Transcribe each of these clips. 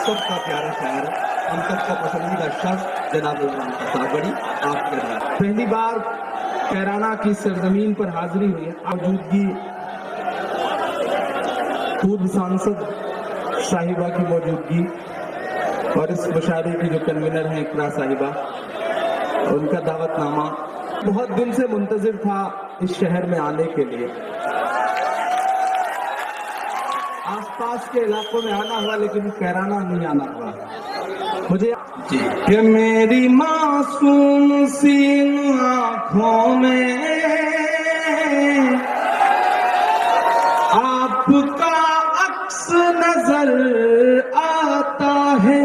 सबका प्यारा शायर, हम सबका पसंदीदा शख्स जनाब इमरान सागड़ी आपके द्वारा पहली बार कैराना की सरजमीन पर हाजिरी हुई है। मौजूदगी पूर्व सांसद साहिबा की मौजूदगी और इस मुशायरे की जो कन्वीनर हैं इकरा साहिबा, उनका दावतनामा बहुत दिन से मुंतजिर था इस शहर में आने के लिए। आसपास के इलाकों में आना हुआ लेकिन कैराना नहीं आना हुआ। मुझे कि मेरी मासूम सी आंखों में आपका अक्स नजर आता है।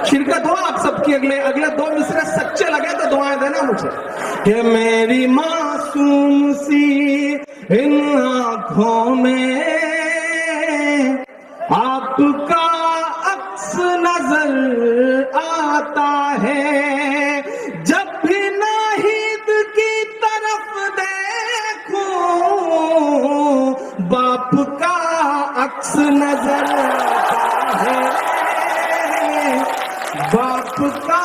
शिरकत हो आप सबकी। अगले दो मिसरे सच्चे लगे तो दुआएं देना मुझे। कि मेरी मासूम सी इन आंखों में आपका अक्स नजर आता है। जब भी नाहिद की तरफ देखूं बाप का अक्स नजर आता है। बाप का।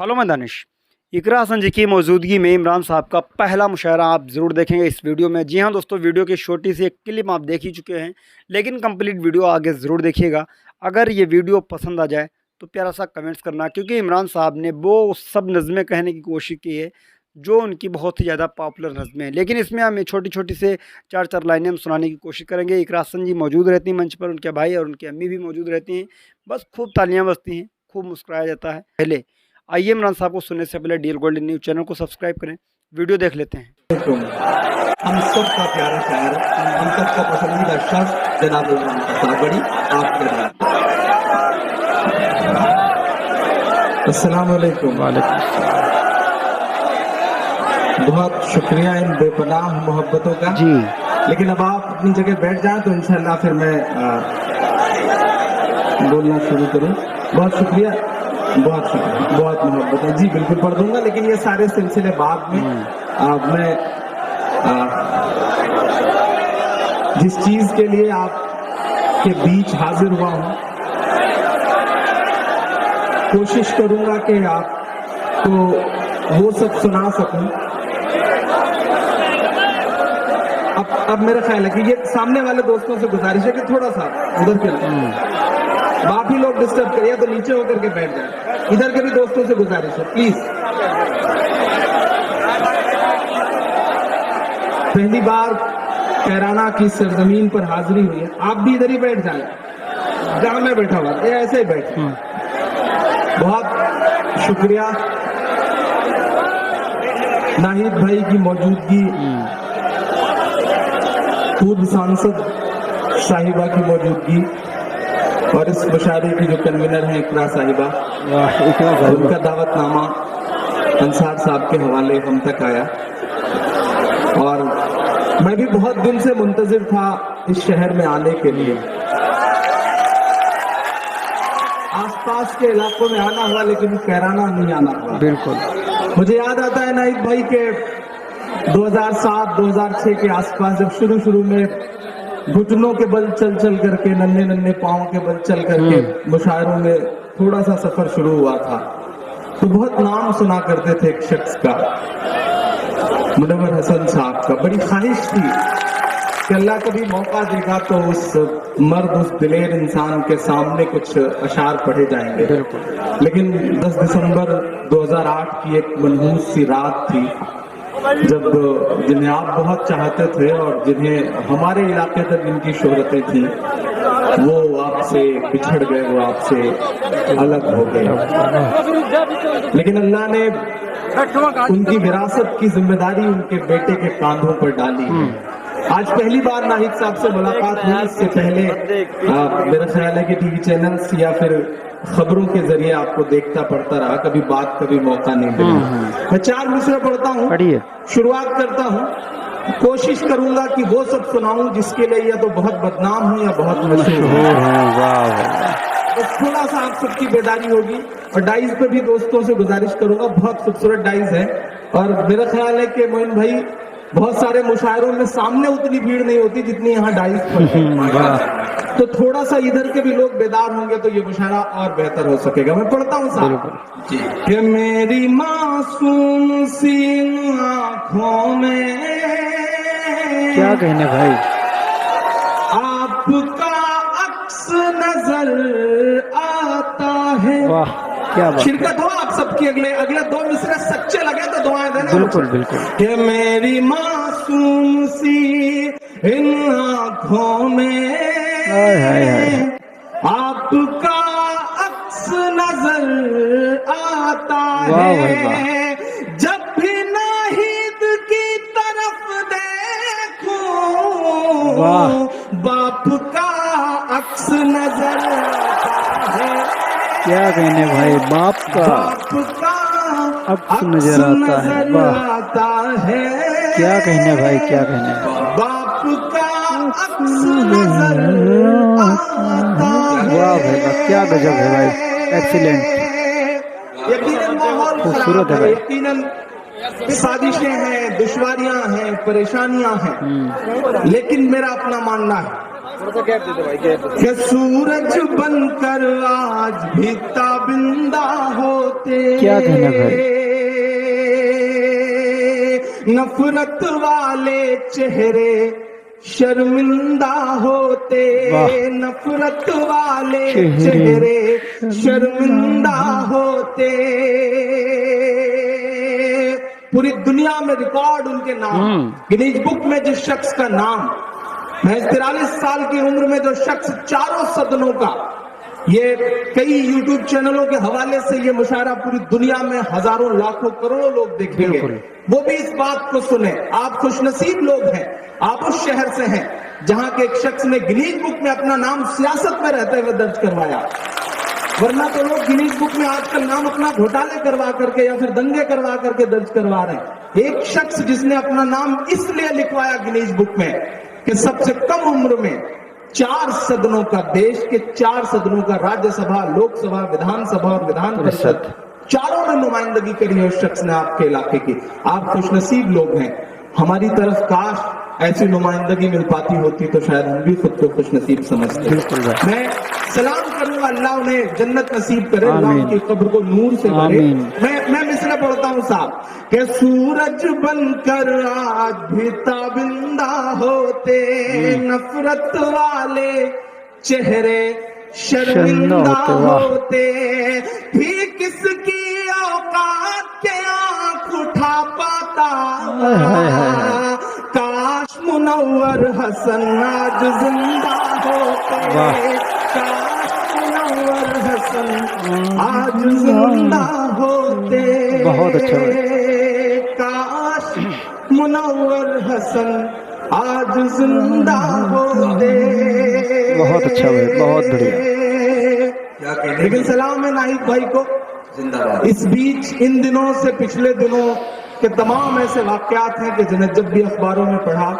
हेलो मैं दानिश। इकरा हसन जी की मौजूदगी में इमरान साहब का पहला मुशायरा आप ज़रूर देखेंगे इस वीडियो में। जी हाँ दोस्तों, वीडियो की छोटी सी एक क्लिप आप देख ही चुके हैं, लेकिन कंप्लीट वीडियो आगे ज़रूर देखिएगा। अगर ये वीडियो पसंद आ जाए तो प्यारा सा कमेंट्स करना, क्योंकि इमरान साहब ने वो सब नज़में कहने की कोशिश की है जो उनकी बहुत ही ज़्यादा पॉपुलर नज़में हैं, लेकिन इसमें हम छोटी छोटी से चार लाइनें हम सुनाने की कोशिश करेंगे। इकरा हसन जी मौजूद रहती हैं मंच पर, उनके भाई और उनकी अम्मी भी मौजूद रहती हैं। बस खूब तालियाँ बजती हैं, खूब मुस्कुराया जाता है। पहले आइए इमरान साहब को सुनने से पहले डियर गोल्डन न्यूज़ चैनल को सब्सक्राइब करें, वीडियो देख लेते हैं। हम सबका प्यारा शायर, हम सबका पसंदीदा शख्स जनाब इमरान सागड़ी आपके द्वारा। अस्सलाम वालेकुम। बहुत शुक्रिया इन बेपनाह मोहब्बतों का जी। लेकिन अब आप अपनी जगह बैठ जाएं तो इंशाल्लाह फिर मैं बोलना शुरू करूं। बहुत शुक्रिया, बहुत शुक्रिया, बहुत मोहब्बत है जी। बिल्कुल पढ़ दूंगा, लेकिन ये सारे सिलसिले बाद में। मैं जिस चीज के लिए आपके बीच हाजिर हुआ हूं, कोशिश करूंगा कि आपको वो सब सुना सकूं। अब मेरा ख्याल है कि ये सामने वाले दोस्तों से गुजारिश है कि थोड़ा सा उधर के बाकी लोग डिस्टर्ब करिए तो नीचे होकर के बैठ जाए। इधर के भी दोस्तों से गुजारिश है प्लीज। पहली बार कैराना की सरजमीन पर हाजिरी हुई है। आप भी इधर ही बैठ जाए जहां मैं बैठा हुआ, ये ऐसे ही बैठ। बहुत शुक्रिया नाहिद भाई की मौजूदगी, पूर्व सांसद साहिबा की मौजूदगी और इस मुशायरे की जो कन्वीनर हैं इकरा साहिबा, उनका दावतनामा अंसार साहब के हवाले हम तक आया। और मैं भी बहुत दिन से मुंतजिर था इस शहर में आने के लिए। आसपास के इलाकों में आना हुआ लेकिन कैराना नहीं आना हुआ। बिल्कुल मुझे याद आता है नाहिद भाई के 2007-2006 के आसपास, जब शुरू में घुटनों के बल चल करके, नन्हे पांव के बल चल करके मुशायरों में थोड़ा सा सफर शुरू हुआ था, तो बहुत नाम सुना करते थे एक शख्स का, मुनव्वर हसन साहब का। बड़ी ख्वाहिश थी कि अल्लाह कभी मौका देगा तो उस मर्द, उस दिलेर इंसान के सामने कुछ अशार पढ़े जाएंगे। लेकिन 10 दिसंबर 2008 की एक मनहूस सी रात थी जब जिन्हें आप बहुत चाहते थे और जिन्हें हमारे इलाके तक इनकी शोहरतें थी, वो आपसे बिछड़ गए, वो आपसे अलग हो गए। लेकिन अल्लाह ने उनकी विरासत की जिम्मेदारी उनके बेटे के कांधों पर डाली है। आज पहली बार नाहिद साहब से मुलाकात हुई। इससे पहले मेरा ख्याल है कि टीवी चैनल्स या फिर खबरों के जरिए आपको देखता पढ़ता रहा, कभी बात कभी मौका नहीं मिला। मैं 4 मिसरे पढ़ता हूँ, शुरुआत करता हूँ, कोशिश करूंगा कि वो सब सुनाऊं जिसके लिए या तो बहुत बदनाम हूँ या बहुत मशहूर हूँ। बस थोड़ा सा आप सबकी बेदारी होगी। और डाइज पे भी दोस्तों से गुजारिश करूंगा, बहुत खूबसूरत डाइज है। और मेरा ख्याल है कि मोइन भाई बहुत सारे मुशायरों में सामने उतनी भीड़ नहीं होती जितनी यहाँ डाइस पर है। वाह, तो थोड़ा सा इधर के भी लोग बेदार होंगे तो ये मुशायरा और बेहतर हो सकेगा। मैं पढ़ता हूँ साहब जी कि मेरी मासूम सी आंखों में क्या कहने भाई, आपका अक्स नजर आता है। वाह क्या बात है। शिरकत हो आप सबकी, अगले अगले 2 मिसरे सच्चे लगे तो दुआएं देना। बिल्कुल बिल्कुल। कि मेरी मासूम सी इन आंखों में हाय हाय हाय, आपका अक्स नजर आता वाह भाई वाह, है। जब भी नाहिद की तरफ देखूं वाह बाप का अक्स नजर आता है। क्या कहने भाई, बाप का बाप का अक्स नजर आता है। वाह आता है। क्या कहने भाई, क्या कहने। बाप का अक्स नजर आता है। वाह भाई वाह, क्या गजब है भाई, एक्सीलेंट, यकीनन माहौल खूबसूरत खराब है है, भाई। यकीनन साजिशें हैं, दुश्वारियां हैं, परेशानियां हैं, लेकिन मेरा अपना मानना है कि सूरज बनकर आज भी ताबिंदा होते। क्या कहने भाई, नफरत वाले चेहरे शर्मिंदा होते। वाह। नफरत वाले चेहरे चेहरे शर्मिंदा होते। पूरी दुनिया में रिकॉर्ड उनके नाम, गिनीज बुक में जिस शख्स का नाम, मैं 43 साल की उम्र में जो शख्स चारों सदनों का, ये कई YouTube चैनलों के हवाले से ये मुशायरा पूरी दुनिया में हजारों लाखों करोड़ों लोग देखेंगे, वो भी इस बात को सुने। आप खुशनसीब लोग हैं, आप उस शहर से हैं जहां के एक शख्स ने गिनीज बुक में अपना नाम सियासत में रहते हुए दर्ज करवाया, वरना तो लोग गिनीज बुक में आजकल नाम अपना घोटाले करवा करके या फिर दंगे करवा करके दर्ज करवा रहे हैं। एक शख्स जिसने अपना नाम इसलिए लिखवाया गिनीज बुक में कि सबसे कम उम्र में 4 सदनों का, देश के 4 सदनों का, राज्यसभा, लोकसभा, विधानसभा और विधान परिषद, चारों में नुमाइंदगी करी है उस शख्स ने आपके इलाके की। आप खुशनसीब लोग हैं। हमारी तरफ काश ऐसी नुमाइंदगी मिल पाती होती तो शायद हम भी खुद को खुशनसीब समझते। बिल्कुल भाई। मैं सलाम करूंगा, अल्लाह उन्हें जन्नत नसीब करे, अल्लाह आमीन। उनकी कब्र को नूर से भरे। आमीन। मैं मिसरा पढ़ता हूँ साहब कि सूरज बनकर आज भी ताबिंदा होते। नफरत वाले चेहरे शर्मिंदा होते, वाह। होते। भी किसकी औकात के आंख उठा पाता। हाय, हाय। काश मुनव्वर हसन आज जिंदा होते। वाह। काश मुनव्वर हसन आज जिंदा होते। बहुत अच्छा भाई। काश मुनव्वर हसन आज जिंदा होते। बहुत अच्छा भाई, बहुत बढ़िया। लेकिन सलाम है नाहिद भाई को, जिंदाबाद। इस बीच इन दिनों से पिछले दिनों के तमाम ऐसे वाकयात हैं कि जिन्हें जब भी अखबारों में पढ़ा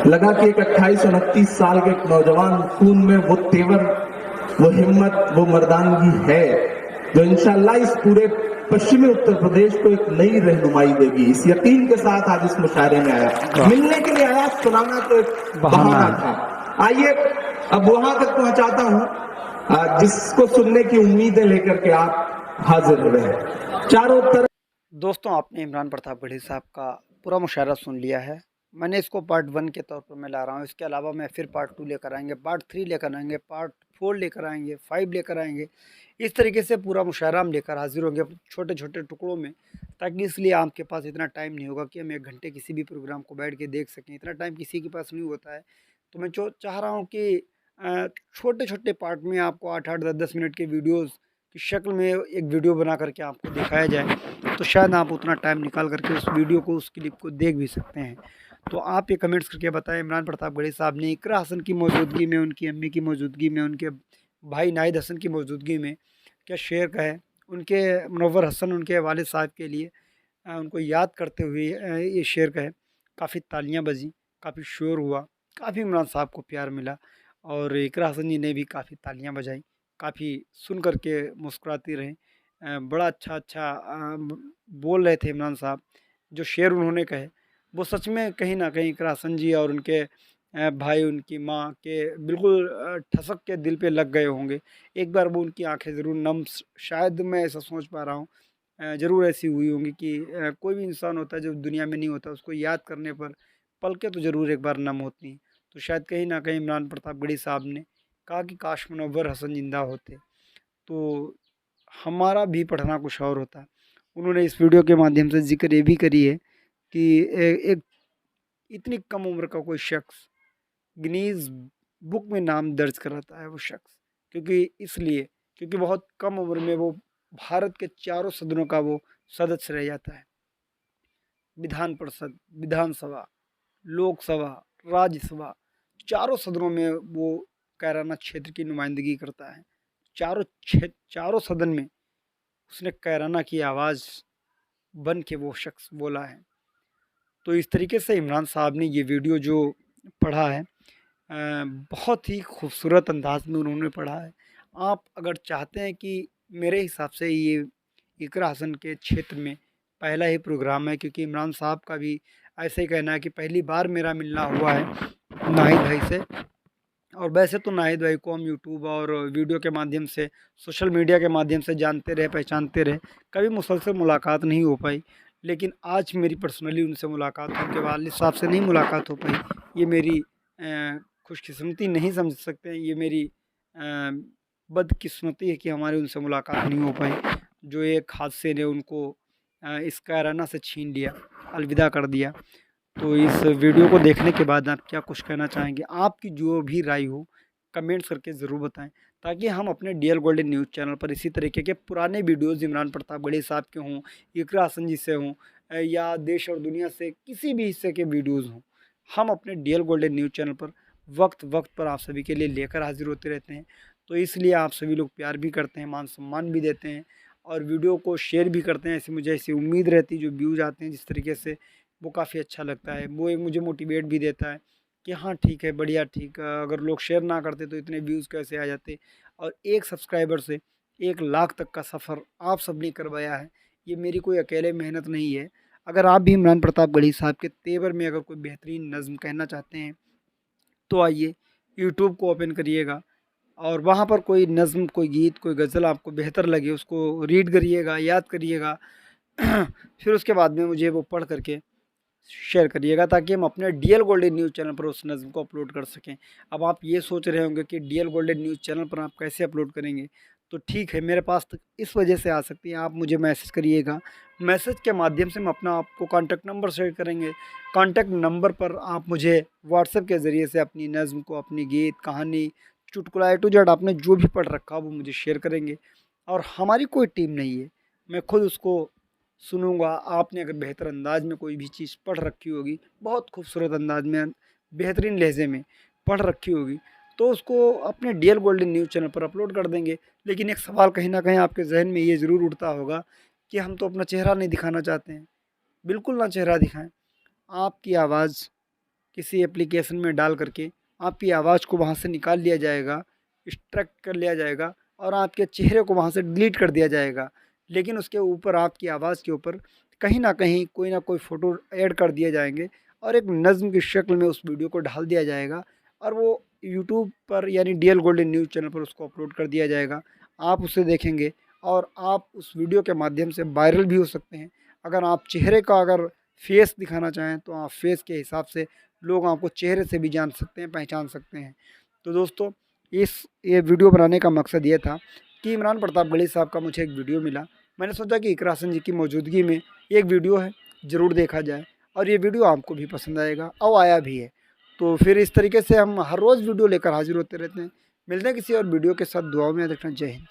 लगा कि एक 28-29 साल के एक नौजवान खून में वो तेवर, वो हिम्मत, वो मर्दानगी है जो इंशाअल्लाह इस पूरे पश्चिमी उत्तर प्रदेश को एक नई रहनुमाई देगी। इस यकीन के साथ आज इस मुशायरे में आया, मिलने के लिए आया, सुनाना तो एक बहाना था। आइए अब वहां तक पहुंचाता हूं जिसको सुनने की उम्मीदें लेकर के आप हाजिर हो रहे हैं। चारों तरफ दोस्तों, आपने इमरान प्रताप गढ़ी साहब का पूरा मुशायरा सुन लिया है। मैंने इसको पार्ट 1 के तौर पर मैं ला रहा हूँ। इसके अलावा मैं फिर पार्ट 2 लेकर आएंगे, पार्ट 3 लेकर आएंगे, पार्ट 4 लेकर आएंगे, 5 लेकर आएंगे। इस तरीके से पूरा मुशायरा हम लेकर हाजिर होंगे छोटे छोटे टुकड़ों में, ताकि इसलिए आपके पास इतना टाइम नहीं होगा कि हम 1 घंटे किसी भी प्रोग्राम को बैठ के देख सकें। इतना टाइम किसी के पास नहीं होता है। तो मैं चाह रहा हूँ कि छोटे छोटे पार्ट में आपको 8-8, 10-10 मिनट के वीडियोज़ की शक्ल में एक वीडियो बना करके आपको दिखाया जाए, तो शायद आप उतना टाइम निकाल करके उस वीडियो को, उस क्लिप को देख भी सकते हैं। तो आप ये कमेंट्स करके बताएं, इमरान प्रताप गढ़ी साहब ने इकरा हसन की मौजूदगी में, उनकी अम्मी की मौजूदगी में, उनके भाई नाहिद हसन की मौजूदगी में क्या शेर का है, उनके मुनव्वर हसन उनके वालिद साहब के लिए उनको याद करते हुए ये शेर का है। काफ़ी तालियां बजी, काफ़ी शोर हुआ, काफ़ी इमरान साहब को प्यार मिला और इकरा हसन जी ने भी काफ़ी तालियां बजाई, काफ़ी सुन कर के मुस्कुराती रहीं। बड़ा अच्छा बोल रहे थे इमरान साहब। जो शेर उन्होंने कहे वो सच में कहीं ना कहीं इकरा हसन जी और उनके भाई, उनकी माँ के बिल्कुल ठसक के दिल पे लग गए होंगे। एक बार वो उनकी आंखें ज़रूर नम, शायद मैं ऐसा सोच पा रहा हूँ, ज़रूर ऐसी हुई होंगी कि कोई भी इंसान होता है जो दुनिया में नहीं होता, उसको याद करने पर पलकें तो ज़रूर एक बार नम होती हैं। तो शायद कहीं न कहीं इमरान प्रतापगढ़ी साहब ने कहा कि काश मुनव्वर हसन ज़िंदा होते, तो हमारा भी पढ़ना कुछ और होता। उन्होंने इस वीडियो के माध्यम से ज़िक्र ये भी करी है कि एक इतनी कम उम्र का कोई शख्स गिनीज़ बुक में नाम दर्ज कराता है वो शख्स, क्योंकि बहुत कम उम्र में वो भारत के चारों सदनों का वो सदस्य रह जाता है। विधान परिषद, विधानसभा, लोकसभा, राज्यसभा, चारों सदनों में वो कैराना क्षेत्र की नुमाइंदगी करता है। चारों सदन में उसने कैराना की आवाज़ बन के वो शख्स बोला है। तो इस तरीके से इमरान साहब ने ये वीडियो जो पढ़ा है, बहुत ही खूबसूरत अंदाज में उन्होंने पढ़ा है। आप अगर चाहते हैं कि मेरे हिसाब से ये इकरा हसन के क्षेत्र में पहला ही प्रोग्राम है, क्योंकि इमरान साहब का भी ऐसे ही कहना है कि पहली बार मेरा मिलना हुआ है नाहिद भाई से। और वैसे तो नाहिद भाई को हम यूट्यूब और वीडियो के माध्यम से, सोशल मीडिया के माध्यम से जानते रहे, पहचानते रहे, कभी मुसलसल मुलाकात नहीं हो पाई। लेकिन आज मेरी पर्सनली उनसे मुलाकात, उनके वालिद साहब से नहीं मुलाकात हो पाई। ये मेरी खुशकिस्मती नहीं समझ सकते हैं, ये मेरी बदकिस्मती है कि हमारी उनसे मुलाकात नहीं हो पाई, जो एक हादसे ने उनको इस कैराना से छीन लिया, अलविदा कर दिया। तो इस वीडियो को देखने के बाद आप क्या कुछ कहना चाहेंगे? आपकी जो भी राय हो कमेंट्स करके ज़रूर बताएं, ताकि हम अपने डीएल गोल्डन न्यूज़ चैनल पर इसी तरीके के पुराने वीडियोज़ इमरान प्रतापगढ़ी साहब के हों, इकरा हसन जी से हों, या देश और दुनिया से किसी भी हिस्से के वीडियोज़ हों, हम अपने डीएल गोल्डन न्यूज़ चैनल पर वक्त वक्त पर आप सभी के लिए लेकर हाजिर होते रहते हैं। तो इसलिए आप सभी लोग प्यार भी करते हैं, मान सम्मान भी देते हैं और वीडियो को शेयर भी करते हैं। मुझे ऐसी उम्मीद रहती है, जो व्यूज़ आते हैं जिस तरीके से, वो काफ़ी अच्छा लगता है। वो एक मुझे मोटिवेट भी देता है कि हाँ ठीक है, बढ़िया, ठीक है, अगर लोग शेयर ना करते तो इतने व्यूज़ कैसे आ जाते। और एक सब्सक्राइबर से 1 लाख तक का सफ़र आप सब ने करवाया है, ये मेरी कोई अकेले मेहनत नहीं है। अगर आप भी इमरान प्रतापगढ़ी साहब के तेवर में अगर कोई बेहतरीन नज़्म कहना चाहते हैं, तो आइए यूट्यूब को ओपन करिएगा और वहाँ पर कोई नज़्म, कोई गीत, कोई गज़ल आपको बेहतर लगे, उसको रीड करिएगा, याद करिएगा। फिर उसके बाद में मुझे वो पढ़ करके शेयर करिएगा, ताकि हम अपने डीएल गोल्डन न्यूज़ चैनल पर उस नज़्म को अपलोड कर सकें। अब आप ये सोच रहे होंगे कि डीएल गोल्डन न्यूज़ चैनल पर आप कैसे अपलोड करेंगे? तो ठीक है, मेरे पास तक इस वजह से आ सकती है, आप मुझे मैसेज करिएगा। मैसेज के माध्यम से हम अपना आपको कॉन्टैक्ट नंबर शेयर करेंगे। कॉन्टैक्ट नंबर पर आप मुझे व्हाट्सएप के ज़रिए से अपनी नज़्म को, अपनी गीत, कहानी, चुटकुला ए टू जेड आपने जो भी पढ़ रखा वो मुझे शेयर करेंगे। और हमारी कोई टीम नहीं है, मैं खुद उसको सुनूँगा। आपने अगर बेहतर अंदाज में कोई भी चीज़ पढ़ रखी होगी, बहुत खूबसूरत अंदाज में, बेहतरीन लहजे में पढ़ रखी होगी, तो उसको अपने डीएल गोल्डन न्यूज़ चैनल पर अपलोड कर देंगे। लेकिन एक सवाल कहीं ना कहीं आपके जहन में ये ज़रूर उठता होगा कि हम तो अपना चेहरा नहीं दिखाना चाहते हैं। बिल्कुल ना चेहरा दिखाएं, आपकी आवाज़ किसी एप्लीकेशन में डाल करके आपकी आवाज़ को वहाँ से निकाल लिया जाएगा, एक्सट्रैक्ट कर लिया जाएगा और आपके चेहरे को वहाँ से डिलीट कर दिया जाएगा। लेकिन उसके ऊपर, आपकी आवाज़ के ऊपर कहीं ना कहीं कोई ना कोई फ़ोटो ऐड कर दिए जाएंगे और एक नज़्म की शक्ल में उस वीडियो को डाल दिया जाएगा और वो यूट्यूब पर यानी डीएल गोल्डन न्यूज़ चैनल पर उसको अपलोड कर दिया जाएगा। आप उसे देखेंगे और आप उस वीडियो के माध्यम से वायरल भी हो सकते हैं। अगर आप चेहरे का अगर फेस दिखाना चाहें, तो आप फेस के हिसाब से लोग आपको चेहरे से भी जान सकते हैं, पहचान सकते हैं। तो दोस्तों, ये वीडियो बनाने का मकसद ये था कि इमरान प्रतापगढ़ी साहब का मुझे एक वीडियो मिला। मैंने सोचा कि इकरा हसन जी की मौजूदगी में एक वीडियो है, ज़रूर देखा जाए और ये वीडियो आपको भी पसंद आएगा और आया भी है। तो फिर इस तरीके से हम हर रोज़ वीडियो लेकर हाजिर होते रहते हैं। मिलते हैं किसी और वीडियो के साथ। दुआओं में याद रखना। जय हिंद।